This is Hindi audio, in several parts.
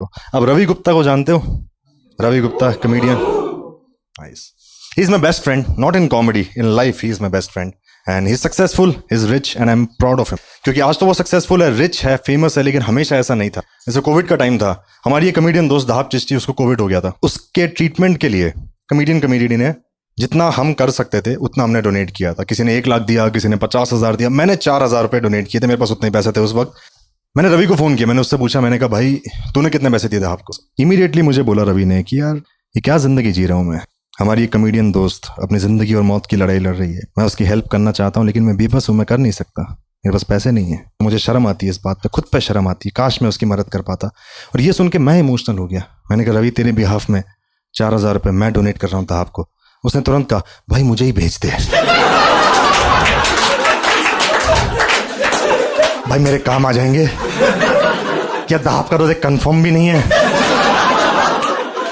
अब रवि गुप्ता को जानते हो? Ravi Gupta comedian, nice. He is my best friend, not in comedy, in life he is my best friend and he is successful, is rich and I am proud of him. क्योंकि आज तो वो सक्सेसफुल है, रिच है, फेमस है, लेकिन हमेशा ऐसा नहीं था। जैसे कोविड का टाइम था, हमारी ये कमेडियन दोस्त दहाब चिश्ती, उसको कोविड हो गया था। उसके ट्रीटमेंट के लिए कमेडियन ने जितना हम कर सकते थे उतना हमने डोनेट किया था। किसी ने 1 लाख दिया, किसी ने 50,000 दिया, मैंने 4,000 रुपये डोनेट किए थे। मेरे पास उतने पैसे थे उस वक्त। मैंने रवि को फोन किया, मैंने उससे पूछा, मैंने कहा भाई तूने कितने पैसे दिए थे आपको? इमीडिएटली मुझे बोला रवि ने कि यार ये क्या जिंदगी जी रहा हूँ मैं। हमारी एक कमेडियन दोस्त अपनी जिंदगी और मौत की लड़ाई लड़ रही है, मैं उसकी हेल्प करना चाहता हूँ लेकिन मैं बेबस हूँ, मैं कर नहीं सकता, मेरे पास पैसे नहीं है। मुझे शर्म आती है इस बात पे, खुद पे शर्म आती है, काश मैं उसकी मदद कर पाता। और ये सुन के मैं इमोशनल हो गया। मैंने कहा रवि तेरे बिहाफ में 4,000 रुपये मैं डोनेट कर रहा हूँ था आपको। उसने तुरंत कहा भाई मुझे ही भेज दे, भाई मेरे काम आ जाएंगे। क्या दाब का तो कंफर्म भी नहीं है,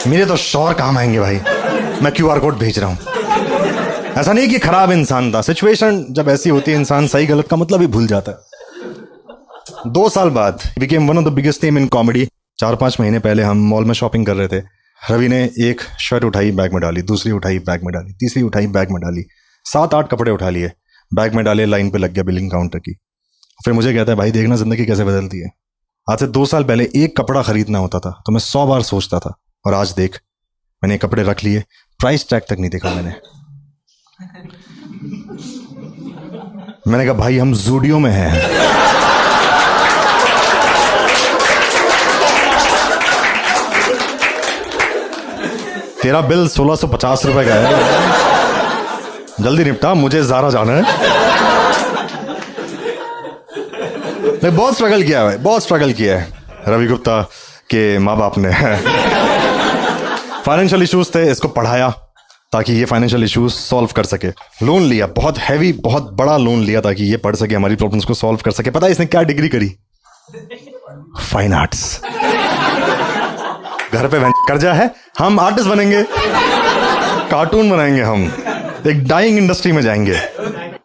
मेरे तो श्योर काम आएंगे भाई, मैं QR कोड भेज रहा हूं। ऐसा नहीं कि खराब इंसान था, सिचुएशन जब ऐसी होती है इंसान सही गलत का मतलब ही भूल जाता है। 2 साल बाद became one of the biggest name in comedy. 4-5 महीने पहले हम मॉल में शॉपिंग कर रहे थे। रवि ने एक शर्ट उठाई, बैग में डाली, दूसरी उठाई, बैग में डाली, तीसरी उठाई, बैग में डाली, 7-8 कपड़े उठा लिए, बैग में डाले, लाइन पे लग गया बिलिंग काउंटर की। फिर मुझे कहता है भाई देखना जिंदगी कैसे बदलती है। आज से 2 साल पहले एक कपड़ा खरीदना होता था तो मैं 100 बार सोचता था, और आज देख मैंने कपड़े रख लिए, प्राइस टैग तक नहीं देखा मैंने। मैंने कहा भाई हम जूडियो में हैं। तेरा बिल 1650 रुपए का है, जल्दी निपटा, मुझे ज़ारा जाना है। बहुत स्ट्रगल किया है, बहुत स्ट्रगल किया है रवि गुप्ता के माँ बाप ने। फाइनेंशियल इश्यूज थे, इसको पढ़ाया ताकि ये फाइनेंशियल इश्यूज सॉल्व कर सके। लोन लिया, बहुत हैवी, बहुत बड़ा लोन लिया ताकि ये पढ़ सके, हमारी प्रॉब्लम्स को सॉल्व कर सके। पता है इसने क्या डिग्री करी? Fine arts. घर पे कर्जा है, हम आर्टिस्ट बनेंगे, कार्टून बनाएंगे, हम एक डाइंग इंडस्ट्री में जाएंगे।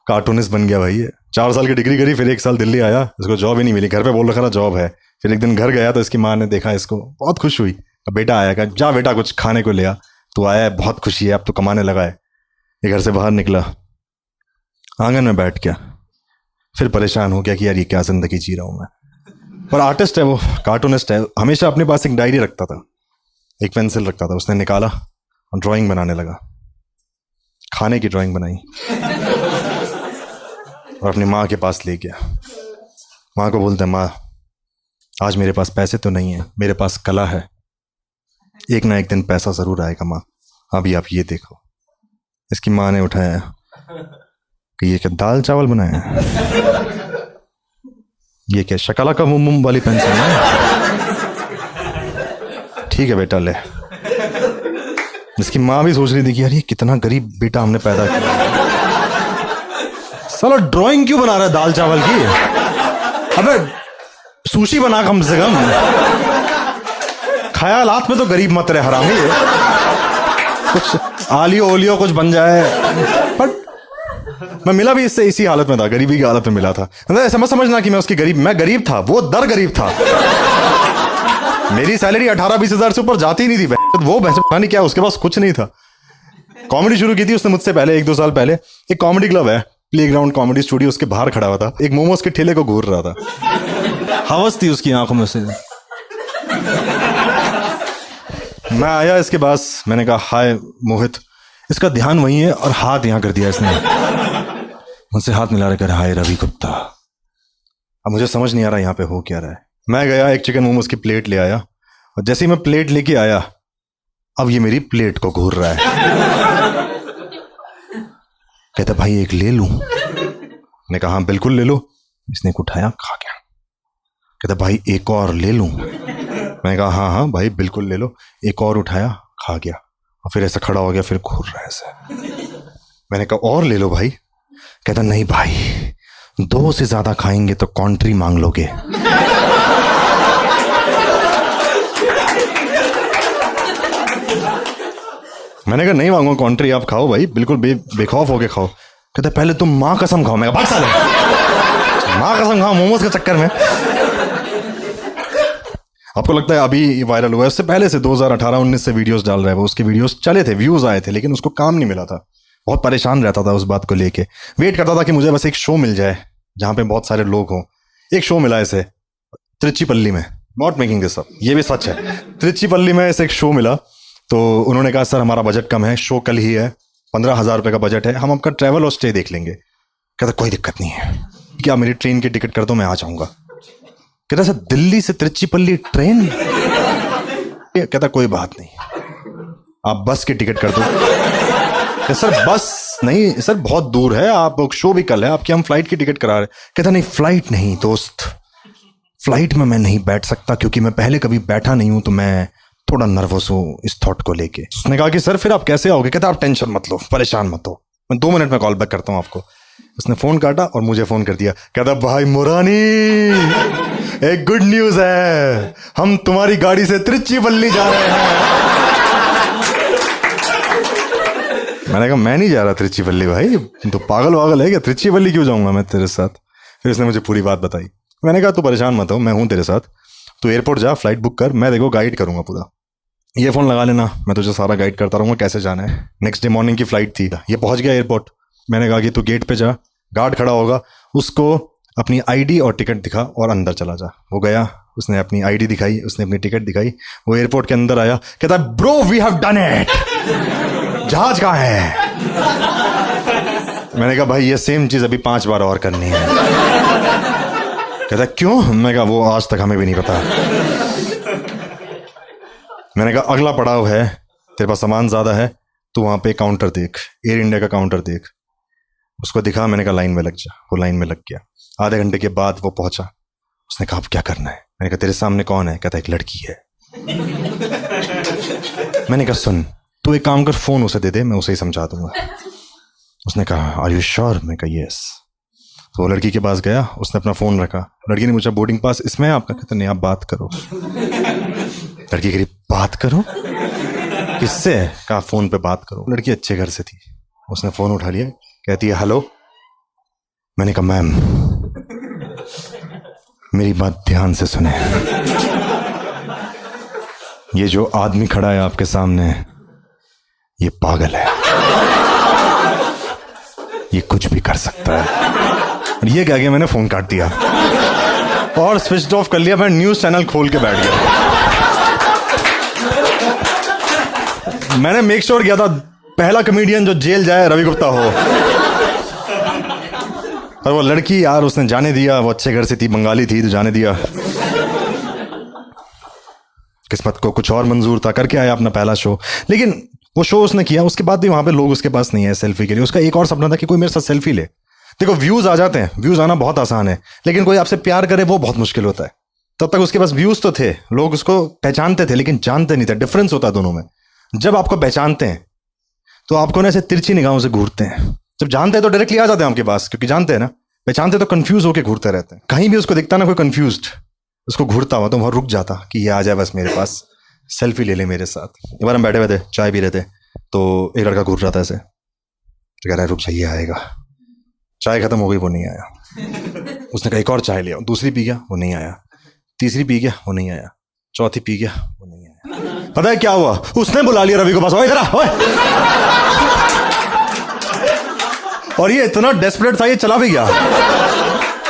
कार्टूनिस्ट बन गया भाई ये। 4 साल की डिग्री करी, फिर 1 साल दिल्ली आया, इसको जॉब ही नहीं मिली। घर पे बोल रखा था जॉब है। फिर एक दिन घर गया तो इसकी माँ ने देखा इसको, बहुत खुश हुई। अब बेटा आया, कहा जा बेटा कुछ खाने को ले आ। तो आया है, बहुत खुशी है, अब तो कमाने लगा है। ये घर से बाहर निकला, आंगन में बैठ गया, फिर परेशान हो गया कि यार ये क्या जिंदगी जी रहा हूँ मैं। पर आर्टिस्ट है वो, कार्टूनिस्ट है, हमेशा अपने पास एक डायरी रखता था, एक पेंसिल रखता था। उसने निकाला और ड्राइंग बनाने लगा, खाने की ड्राइंग बनाई और अपनी माँ के पास ले गया। माँ को बोलते हैं माँ आज मेरे पास पैसे तो नहीं है, मेरे पास कला है, एक ना एक दिन पैसा जरूर आएगा माँ, अभी आप ये देखो। इसकी माँ ने उठाया कि ये क्या दाल चावल बनाया है, ये क्या शकला का मुम वाली पेंसिल है, ठीक है बेटा ले। इसकी माँ भी सोच रही थी कि यार ये कितना गरीब बेटा हमने पैदा किया, साला ड्राइंग क्यों बना रहा है दाल चावल की, अबे सुशी बना कम से कम, ख्यालात में तो गरीब मत रहे हरामी, कुछ आलियो ओलियो कुछ बन जाए। बट मैं मिला भी इससे इसी हालत में था, गरीबी की हालत में मिला था। ऐसा मत समझना कि मैं उसकी गरीब, मैं गरीब था, वो दर गरीब था। मेरी सैलरी 18-20 हजार से ऊपर जाती नहीं थी, वो पता नहीं क्या उसके पास कुछ नहीं था। कॉमेडी शुरू की थी उसने मुझसे पहले, 1-2 साल पहले। एक कॉमेडी क्लब है, प्लेग्राउंड कॉमेडी स्टूडियो, उसके बाहर खड़ा हुआ था, एक मोमोज के ठेले को घूर रहा था, हवस थी उसकी आंखों में से। मैं आया इसके पास, मैंने कहा हाय मोहित, इसका ध्यान वही है और हाथ यहां कर दिया इसने, मुझसे हाथ मिला रहा, हाय रवि गुप्ता। अब मुझे समझ नहीं आ रहा यहाँ पे हो क्या रहा है। मैं गया, एक चिकन मोमोज की प्लेट ले आया, और जैसे ही मैं प्लेट लेके आया, अब ये मेरी प्लेट को घूर रहा है। कहता भाई एक ले लूं? मैंने कहा हाँ बिल्कुल ले लो। इसने एक उठाया, खा गया। कहता भाई एक और ले लूं? मैंने कहा हाँ हाँ भाई बिल्कुल ले लो। एक और उठाया, खा गया, और फिर ऐसा खड़ा हो गया, फिर घूर रहा है ऐसे। मैंने कहा और ले लो भाई। कहता नहीं भाई, 2 से ज्यादा खाएंगे तो कॉन्ट्री मांग लोगे। मैंने कहा नहीं मांगो कॉन्ट्री, आप खाओ भाई, बिल्कुल बेखौफ होके खाओ। कहता पहले तुम माँ कसम खाओ। मैं कहा भाग साले, माँ कसम खाओ मोमोज के चक्कर में। आपको लगता है अभी वायरल हुआ है, उससे पहले से 2018-19 से वीडियोस डाल रहा है वो, उसके वीडियोस चले थे, व्यूज आए थे, लेकिन उसको काम नहीं मिला था, बहुत परेशान रहता था उस बात को लेके, वेट करता था कि मुझे बस एक शो मिल जाए जहाँ पे बहुत सारे लोग हों। एक शो मिला इसे त्रिचिपल्ली में, नॉट मेकिंग दिस अप, ये भी सच है। त्रिचिपल्ली में इसे एक शो मिला, तो उन्होंने कहा सर हमारा बजट कम है, शो कल ही है, 15,000 रुपये का बजट है, हम आपका ट्रैवल और स्टे देख लेंगे। कहता कोई दिक्कत नहीं है, क्या मेरी ट्रेन की टिकट कर दो, मैं आ जाऊंगा। कहता सर दिल्ली से त्रिचिपल्ली ट्रेन? कहता कोई बात नहीं, आप बस की टिकट कर दो। सर बस नहीं सर, बहुत दूर है, आप शो भी कल है, आपकी हम फ्लाइट की टिकट करा रहे। कहता नहीं फ्लाइट नहीं दोस्त, फ्लाइट में मैं नहीं बैठ सकता क्योंकि मैं पहले कभी बैठा नहीं हूं, तो मैं थोड़ा नर्वस हूं इस थॉट को लेके। उसने कहा कि सर फिर आप कैसे आओगे? कहता आप टेंशन मत लो, परेशान मत हो, मैं 2 मिनट में कॉल बैक करता हूं आपको। उसने फोन काटा और मुझे फोन कर दिया। कहता भाई मुरानी, एक गुड न्यूज है, हम तुम्हारी गाड़ी से त्रिचिपल्ली जा रहे हैं। मैंने कहा मैं नहीं जा रहा त्रिचिपल्ली भाई, तो पागल वागल है क्या, त्रिचिपल्ली क्यों जाऊंगा मैं तेरे साथ? फिर उसने मुझे पूरी बात बताई। मैंने कहा तू परेशान मत हो, मैं हूं तेरे साथ, तू एयरपोर्ट जा, फ्लाइट बुक कर, मैं देखो गाइड करूंगा पूरा, ये फोन लगा लेना, मैं तुझे सारा गाइड करता रहूंगा कैसे जाना है। नेक्स्ट डे मॉर्निंग की फ्लाइट थी, ये पहुंच गया एयरपोर्ट। मैंने कहा कि तू गेट पे जा, गार्ड खड़ा होगा, उसको अपनी आईडी और टिकट दिखा और अंदर चला जा। वो गया, उसने अपनी आईडी दिखाई, उसने अपनी टिकट दिखाई, वो एयरपोर्ट के अंदर आया। कहता bro we have done it, जहाज कहाँ है? मैंने कहा भाई ये सेम चीज अभी 5 बार और करनी है। कहता क्यों? मैं कहा वो आज तक हमें भी नहीं पता। मैंने कहा अगला पड़ाव है, तेरे पास सामान ज्यादा है, तू वहां पे काउंटर देख, एयर इंडिया का काउंटर देख। उसको दिखा, मैंने कहा लाइन में लग जा। वो लाइन में लग गया। आधे घंटे के बाद वो पहुंचा। उसने कहा अब क्या करना है? मैंने कहा तेरे सामने कौन है? कहता एक लड़की है। मैंने कहा सुन, तू एक काम कर, फोन उसे दे दे, मैं उसे ही समझा दूंगा। उसने कहा आर यू श्योर? मैं कहा यस। तो वो लड़की के पास गया, उसने अपना फोन रखा। लड़की ने पूछा बोर्डिंग पास इसमें है आपका? कहता नहीं, आप बात करो। लड़की कह बात करो किससे? कहा फोन पे बात करो। लड़की अच्छे घर से थी, उसने फोन उठा लिया, कहती है हेलो। मैंने कहा मैम मेरी बात ध्यान से सुने, ये जो आदमी खड़ा है आपके सामने, ये पागल है, ये कुछ भी कर सकता है। ये कह गया, मैंने फोन काट दिया और स्विच ऑफ कर लिया। मैं न्यूज चैनल खोल के बैठ गया। मैंने मेक श्योर किया था पहला कमेडियन जो जेल जाए रवि गुप्ता हो। और वो लड़की यार उसने जाने दिया, वो अच्छे घर से थी, बंगाली थी, तो जाने दिया। किस्मत को कुछ और मंजूर था, करके आया अपना पहला शो। लेकिन वो शो उसने किया, उसके बाद भी वहां पे लोग उसके पास नहीं है सेल्फी के लिए। उसका एक और सपना था कि कोई मेरे साथ सेल्फी ले। देखो व्यूज आ जाते हैं, व्यूज आना बहुत आसान है, लेकिन कोई आपसे प्यार करे वो बहुत मुश्किल होता है। तब तक उसके पास व्यूज तो थे, लोग उसको पहचानते थे, लेकिन जानते नहीं थे। डिफरेंस होता है दोनों में। जब आपको पहचानते हैं तो आपको ना ऐसे तिरछी निगाहों से घूरते हैं, जब जानते हैं तो डायरेक्टली आ जाते हैं आपके पास, क्योंकि जानते हैं ना। पहचानते तो कंफ्यूज होकर घूरते रहते हैं। कहीं भी उसको दिखता ना कोई कंफ्यूज्ड, उसको घूरता हुआ, तो वहां रुक जाता कि ये आ जाए बस मेरे पास, सेल्फी ले ले मेरे साथ। एक बार हम बैठे हुए थे, चाय पी रहे थे, तो एक लड़का घूर रहा था ऐसे, तो कह रहा है रुक जाइए आएगा। चाय खत्म हो गई, वो नहीं आया। उसने कहा एक और चाय लिया, दूसरी पी गया, वो नहीं आया। तीसरी पी गया, वो नहीं आया। चौथी पी गया, वो नहीं आया। पता है क्या हुआ? उसने बुला लिया रवि को पास, ओए इधर आ, ओए। और ये इतना डेस्परेट था, ये चला भी गया।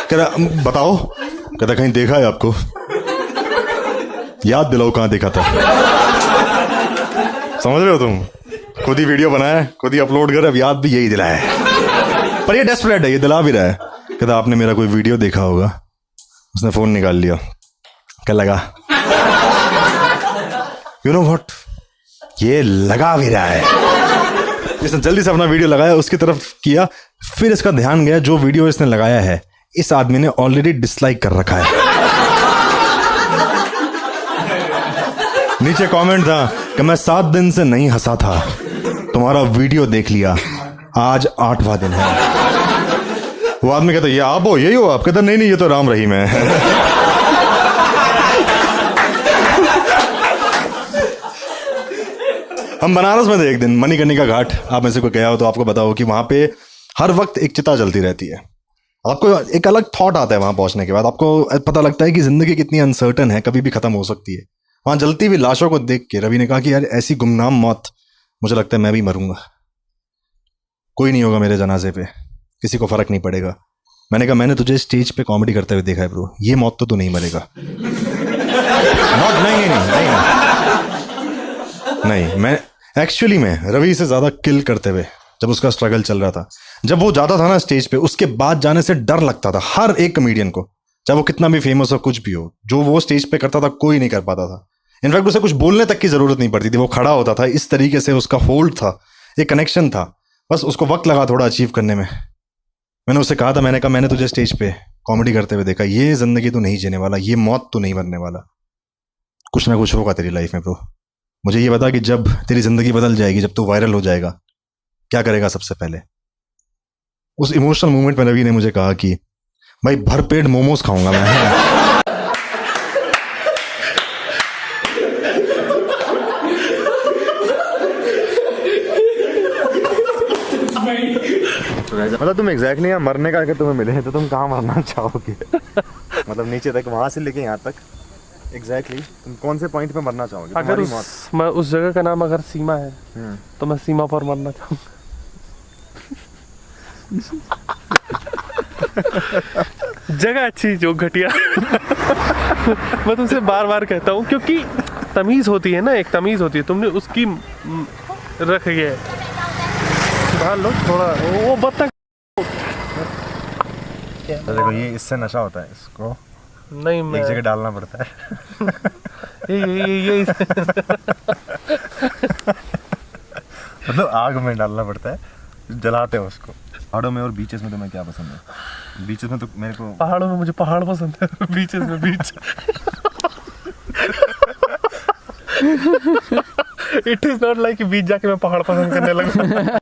कह रहा बताओ। कहता कहीं देखा है आपको? याद दिलाओ कहां देखा था। समझ रहे हो तुम? खुद ही वीडियो बनाया, खुद ही अपलोड कर, अब याद भी यही दिलाया है। पर ये डेस्परेट है, ये दिला भी रहा है। कहता आपने मेरा कोई वीडियो देखा होगा। उसने फोन निकाल लिया, क्या लगा? यू नो व्हाट, ये लगा भी रहा है। इसने जल्दी से अपना वीडियो लगाया, उसकी तरफ किया, फिर इसका ध्यान गया जो वीडियो इसने लगाया है इस आदमी ने ऑलरेडी डिसलाइक कर रखा है। नीचे कमेंट था कि मैं 7 दिन से नहीं हंसा था, तुम्हारा वीडियो देख लिया, आज 8वां दिन है। वो आदमी कहता ये आप हो, यही हो आप? कहता नहीं ये तो राम रहीम है। हम बनारस में थे एक दिन, मणिकर्णिका घाट, आप में से कोई गया हो तो आपको बताओ कि वहां पे हर वक्त एक चिता जलती रहती है। आपको एक अलग थॉट आता है वहां पहुंचने के बाद, आपको पता लगता है कि जिंदगी कितनी अनसर्टन है, कभी भी खत्म हो सकती है। वहां जलती हुई लाशों को देख के रवि ने कहा कि यार ऐसी गुमनाम मौत, मुझे लगता है मैं भी मरूंगा, कोई नहीं होगा मेरे जनाजे पे, किसी को फर्क नहीं पड़ेगा। मैंने कहा मैंने तुझे स्टेज पे कॉमेडी करते हुए देखा है ब्रो, ये मौत तो तू नहीं मरेगा। नॉट नहीं नहीं नहीं नहीं, मैं एक्चुअली में रवि से ज्यादा किल करते हुए जब उसका स्ट्रगल चल रहा था, जब वो जाता था ना स्टेज पे, उसके बाद जाने से डर लगता था हर एक कमेडियन को, चाहे वो कितना भी फेमस हो, कुछ भी हो, जो वो स्टेज पे करता था कोई नहीं कर पाता था। इनफैक्ट उसे कुछ बोलने तक की जरूरत नहीं पड़ती थी, वो खड़ा होता था, इस तरीके से उसका होल्ड था, एक कनेक्शन था, बस उसको वक्त लगा थोड़ा अचीव करने में। मैंने उससे कहा था, मैंने कहा मैंने तुझे स्टेज पे कॉमेडी करते हुए देखा, ये जिंदगी तो नहीं जीने वाला, ये मौत तो नहीं मरने वाला, कुछ ना कुछ होगा तेरी लाइफ में ब्रो। मुझे ये बता कि जब तेरी जिंदगी बदल जाएगी, जब तू वायरल हो जाएगा, क्या करेगा सबसे पहले। उस इमोशनल मोमेंट में रवि ने मुझे कहा कि भाई भरपेट मोमोज खाऊंगा मैं। मतलब तुम एग्जैक्टली यहाँ मरने का अगर तुम्हें मिले तो तुम कहाँ मरना चाहोगे? मतलब नीचे तक, वहां से लेके यहाँ तक एग्जैक्टली तुम कौन से पॉइंट पे मरना चाहोगे? अगर मैं उस जगह का नाम अगर सीमा है तो मैं सीमा पर मरना चाहूंगा। जगह अच्छी जो घटिया। मैं तुमसे बार बार कहता हूँ, क्योंकि तमीज होती है ना, एक तमीज होती है, तुमने उसकी रख गया, सुधार लो थोड़ा। वो बत्तख तो देखो ये इससे नशा होता है, इसको नहीं मैं एक जगह डालना पड़ता है। ये मतलब आग में डालना पड़ता है, जलाते हैं उसको। पहाड़ों में और बीचेस में तुम्हें क्या पसंद है? बीचेस में तो मेरे को, पहाड़ों में मुझे पहाड़ पसंद है, बीचेस में बीच। इट इज नॉट लाइक बीच जाके मैं पहाड़ पसंद करने लगा।